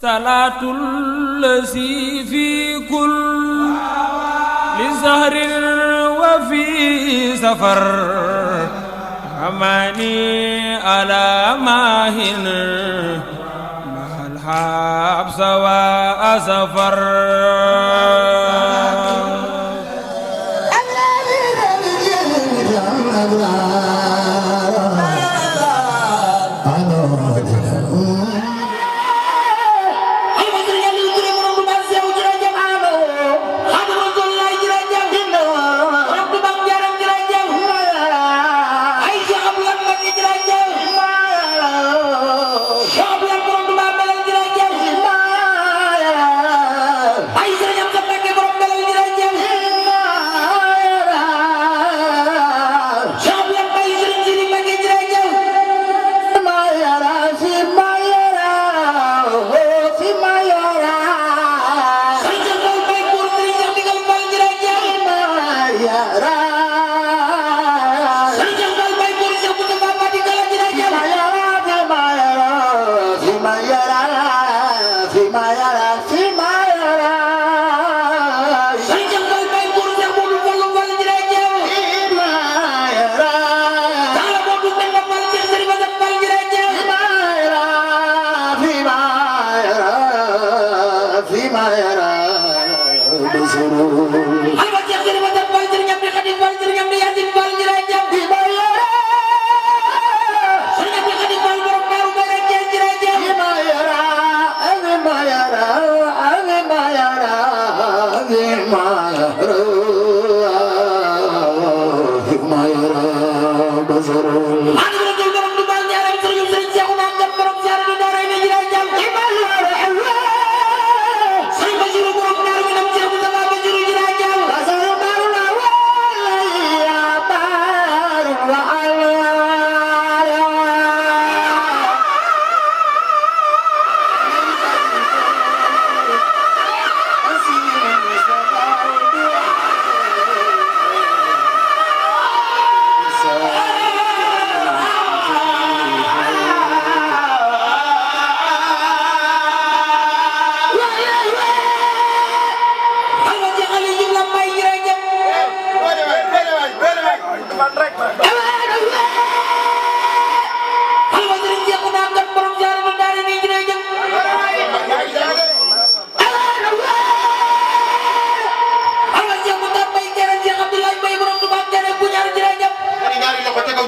صلاة الذي في كل لزهر وفي سفر أماني على ماهن مع الحبس وأسفر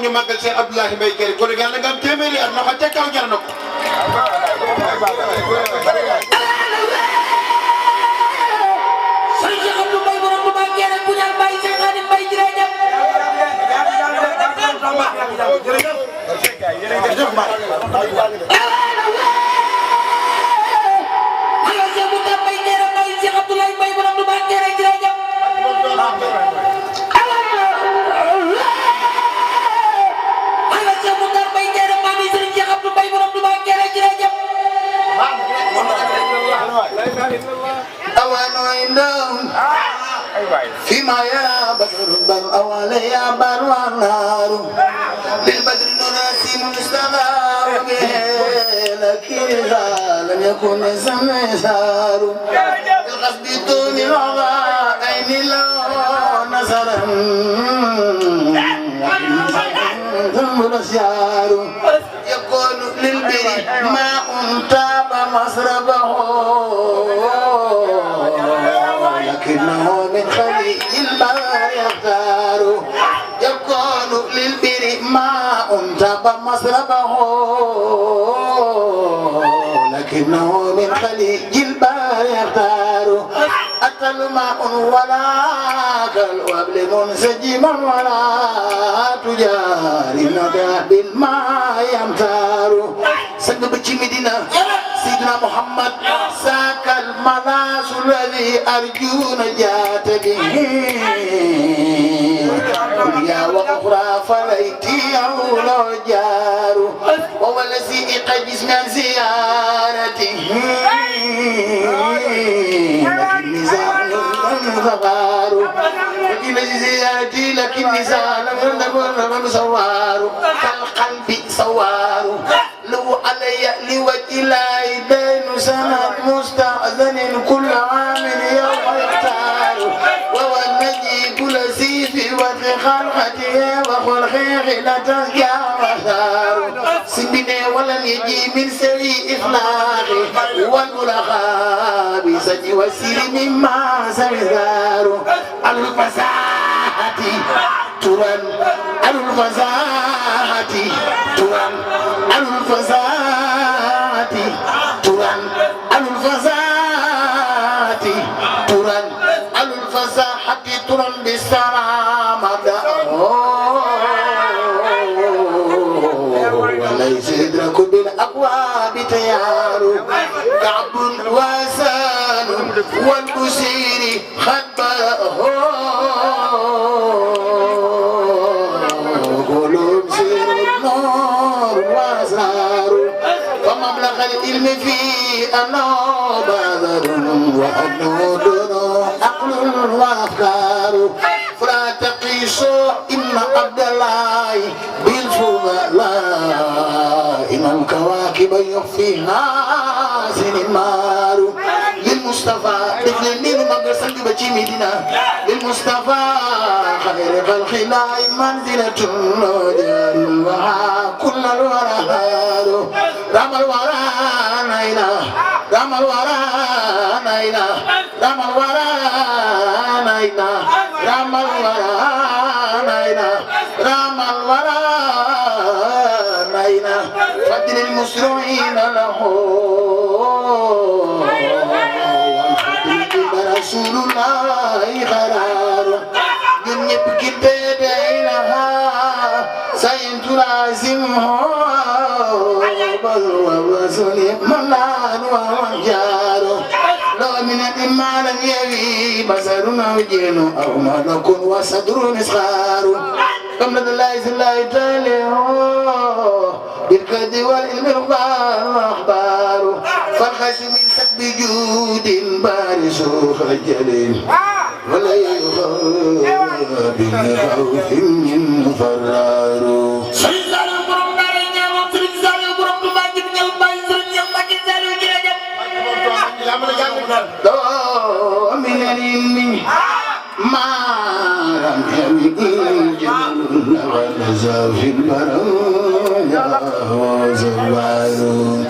ñu màggal Cheikh Abdoulaye Mbaye Kairé kon yàlla nga am téeméeri at loxo ca kaw jar na ko. Cheikh Abdou Mbaye borom bu baax Kairé bu ñaan Baye Cheikh Khadim Mbaye jërëjëf. فيما يرى بدر بل أولي بل والنار للبدر نراسي مستمع لكن إذا لم يكن سمسار الغصب طول عين له نظرا ثم نسيار يقول للبر ماء تاب مسربه لكنه من خليج البحر يختار يكون للبر ماء تاب مسربه لكنه من خليج البحر يختار أتل ماء ولا كالوبل منسجما ولا تجاري ندى بالماء يمتار سنجب مدينة سيدنا محمد ساك الملاذ الذي أرجو نجاة به دنيا وأخرى فليتي أولى جار وهو الذي إقجز من زيارته لكن نزال غبار لكن زيارتي لكن نزال سوار كالقلب سوار لو علي لوجه لا يدين سنة مستأذن كل عام يوم يختار وهو الذي كل سيف وفي خلقته وخلقه لا تجاوزار سبني ولم يجي من سوي إخلاقه والملقى بسجي وسير مما سمزار الفساحة تران الفساحة تران الفساحة تران الفساحة تران الفساحة تران بالسلامة وليس يدرك بالأقواب تيار كعب وسان والبشير خبره قلوب سير النور وأسرار ومبلغ العلم في أنه بذر وأنه دون عقل وأفكار فلا تقيسوا إن عبد الله بالفضلاء إن الكواكب يخفيها سنمار للمصطفى دفلنين مقرسا بجي مدينة للمصطفى خير خلق الله منزلة وها كل الورى رام الورى نينا رام الورى نينا رام الورى نينا رام الورى نينا رام الورى نينا فضل المسرعين له رسول الله قرار دنيا بكتابينها سينت لازمه والرسول منان ومجار لو من الإيمان يبي بصرنا وجين أو ملك وصدر مسخار كم لدى الله تعالى بالكد والعلم والأخبار فالخش من سكب جود بارس خجل ولا يخاف بالخوف من فرار من العلم ما لم يبين جل ونزا في البرايا وزوال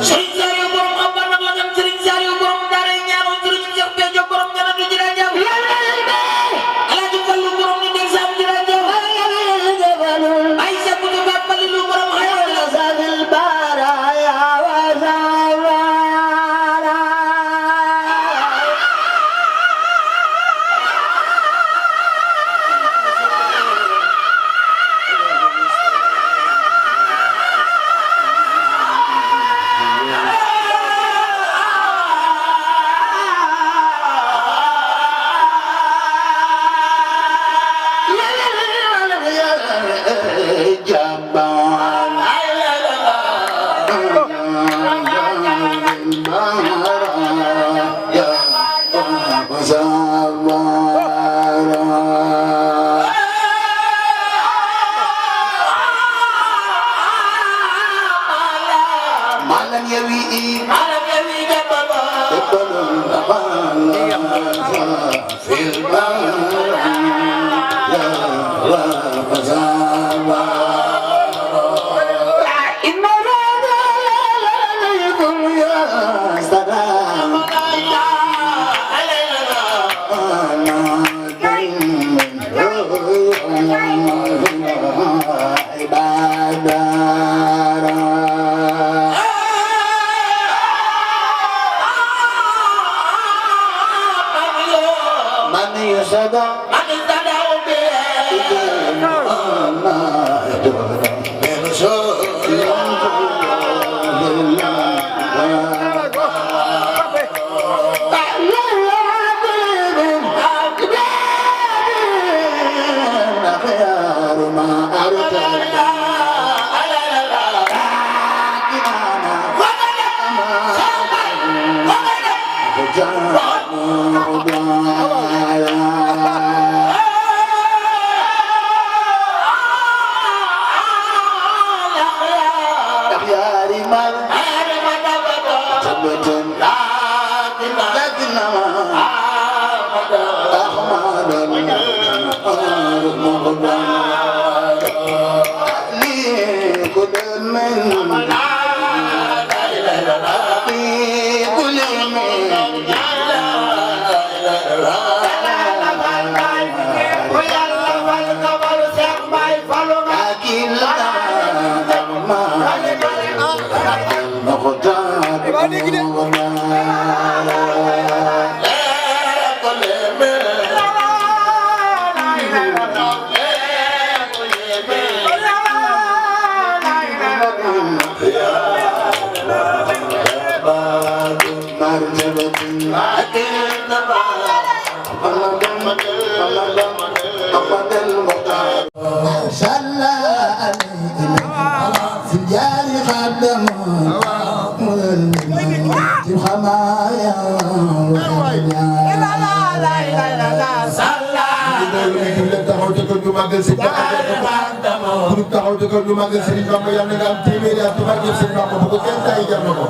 taxaw ci ko ñu magal Serigne Bamba yàlla nga am téeméeri at ci barke Serigne Bamba bu ko kenn tay jar na ko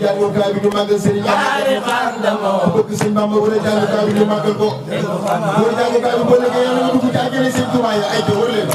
jàngukaay bi ñu magal Serigne Bamba bu bëgg Serigne Bamba wala jàngukaay bi ñu magal ko wala jàngukaay bi boo liggéey yàlla nga dugg ci àjjana Serigne Touba yi ay wër leen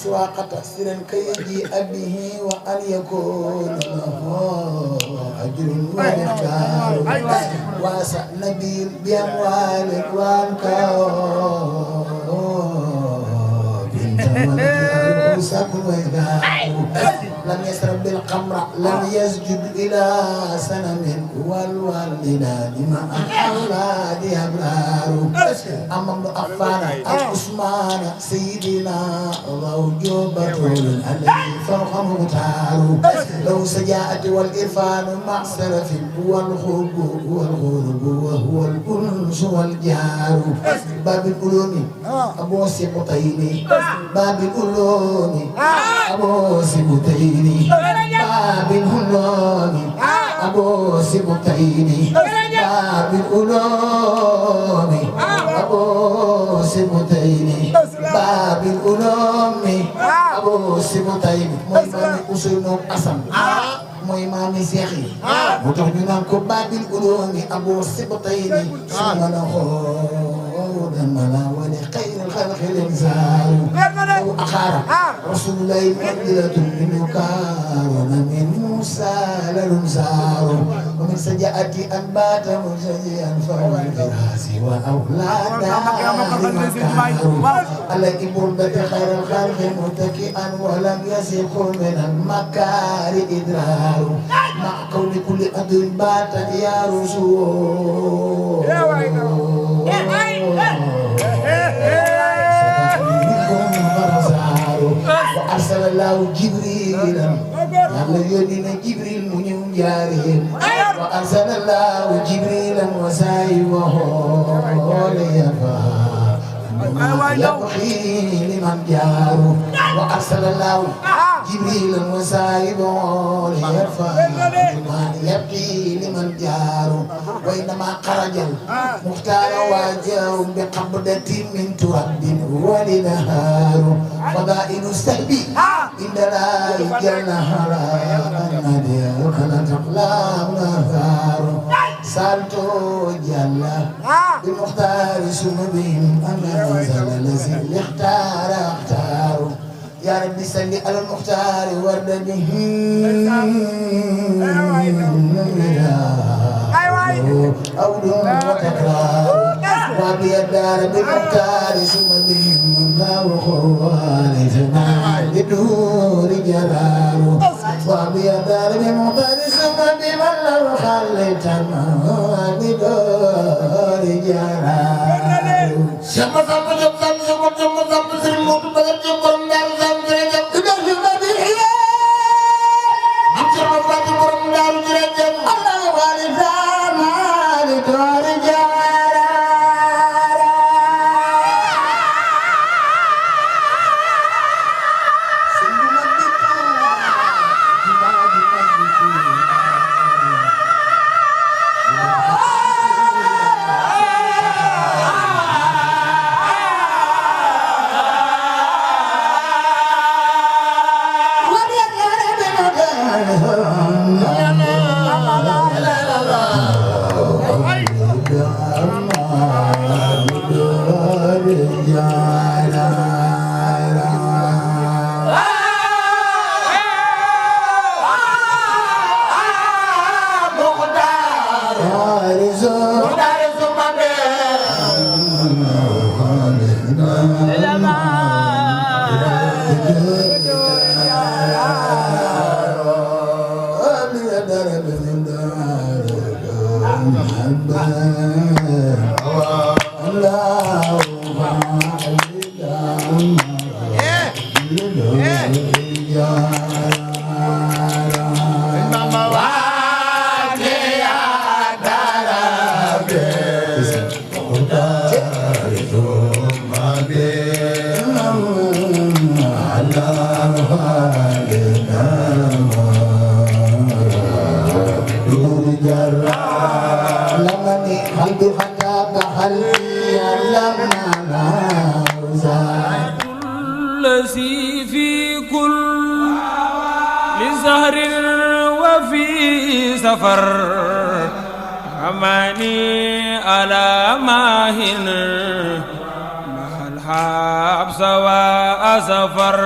سواقة سرا كي يجيء به وأن يكون له أجر وإحجار واسع نبيل بأموال وأنكار بنت ملك سكن وإدار لم يسرب بالقمر لم يسجد إلى سنم والوالدان مع الأولاد أبرار أما ابن عفان عثمان سيدنا زوج بطول الذي فوق مختار لو سجاءت والإرفان مع سرف والخلق والغرب وهو الأنس والجار باب العلوم أبو سبطين باب العلوم أبو سبطين باب العلوم أبو سبطين باب العلوم أبو سبطين باب العلوم أبو سبطين mooy maami Ousseynou Assane mooy maami Seex yi moo tax ñu naan ko baabil uloomi Abu Sibtayni su ma la xool dama la wane xayril xalqi أخارا رسول الله منزلة منه كارون من موسى لنمسار ومن سجأتي أنبات منسجيا فهو الفراس وأولاد مكار على إبردة خير الخلق متكئا ولم يسق من المكار إدرار مع كون كل أدر باتا يا رسول وأرسل الله جبريلا على يدنا جبريل من جارهم وأرسل الله جبريلا وسايبه ليرفع يبقي لمن جاره وأرسل الله جبريلا وسايبه ليرفع يبقي لمن جاره وإنما خرج المختار واجه بقبضة من تراب ولنهار فضائل السلب إن لا يجنها النبي وكان تقلام نهار سالتو جل بالمختار سنبهم أما نزل الذي اختار يا ربي سل على المختار ورد به أول وتكرار وابي الدار بالمختار ثم بهم الله خوالفنا بدور جلال وابي الدار بالمختار ثم بهم الله خلتنا بدور جلال شمس الجب الذي في كل لزهر وفي سفر أماني على ماهن مع الحبس وأسفر